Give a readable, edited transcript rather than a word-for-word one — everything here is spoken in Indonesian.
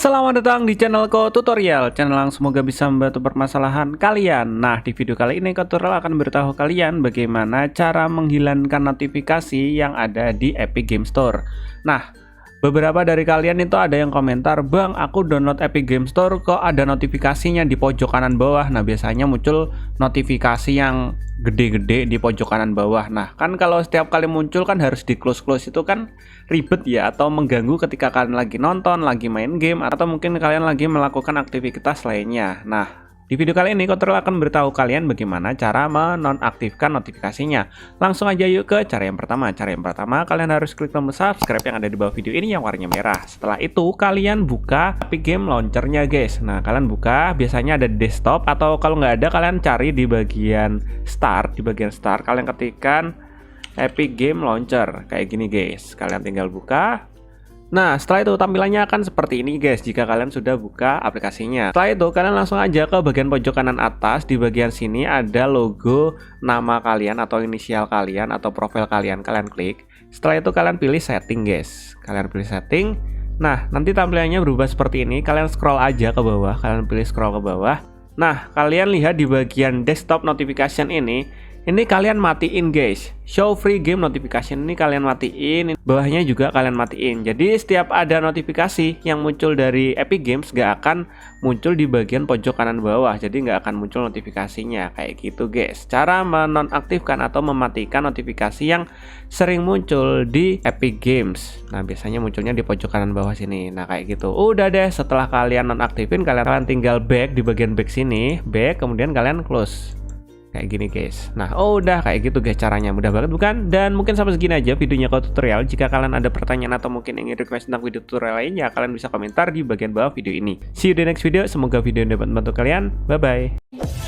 Selamat datang di channelku tutorial, channel yang semoga bisa membantu permasalahan kalian. Nah, di video kali ini tutorial akan beritahu kalian bagaimana cara menghilangkan notifikasi yang ada di Epic Game Store. Nah, beberapa dari kalian itu ada yang komentar, "Bang, aku download Epic Game Store kok ada notifikasinya di pojok kanan bawah." Nah, biasanya muncul notifikasi yang gede-gede di pojok kanan bawah. Nah, kan kalau setiap kali muncul kan harus di close itu kan ribet ya, atau mengganggu ketika kalian lagi nonton, lagi main game, atau mungkin kalian lagi melakukan aktivitas lainnya. Nah, di video kali ini tutorial akan beritahu kalian bagaimana cara menonaktifkan notifikasinya. Langsung aja yuk ke cara yang pertama. Cara yang pertama, kalian harus klik tombol subscribe yang ada di bawah video ini yang warnanya merah. Setelah itu, kalian buka Epic Game Launcher-nya, guys. Nah, kalian buka, biasanya ada di desktop, atau kalau nggak ada, kalian cari di bagian start. Di bagian start, kalian ketikkan Epic Game Launcher. Kayak gini, guys. Kalian tinggal buka. Nah, setelah itu tampilannya akan seperti ini, guys, jika kalian sudah buka aplikasinya. Setelah itu, kalian langsung aja ke bagian pojok kanan atas. Di bagian sini ada logo nama kalian atau inisial kalian atau profil kalian. Kalian klik. Setelah itu kalian pilih setting, guys. Kalian pilih setting. Nah, nanti tampilannya berubah seperti ini. Kalian scroll aja ke bawah. Kalian pilih scroll ke bawah. Nah, kalian lihat di bagian desktop notification ini kalian matiin, guys. Show free game notification ini kalian matiin. Bawahnya juga kalian matiin. Jadi setiap ada notifikasi yang muncul dari Epic Games gak akan muncul di bagian pojok kanan bawah. Jadi gak akan muncul notifikasinya. Kayak gitu, guys. Cara menonaktifkan atau mematikan notifikasi yang sering muncul di Epic Games. Nah, biasanya munculnya di pojok kanan bawah sini. Nah, kayak gitu. Udah deh, setelah kalian nonaktifin, kalian tinggal back di bagian back sini. Back, kemudian kalian close. Kayak gini, guys. Nah, udah kayak gitu, guys, caranya. Mudah banget bukan? Dan mungkin sampai segini aja videonya ke tutorial. Jika kalian ada pertanyaan atau mungkin ingin request tentang video tutorial lainnya, kalian bisa komentar di bagian bawah video ini. See you di next video. Semoga video ini dapat membantu kalian. Bye bye.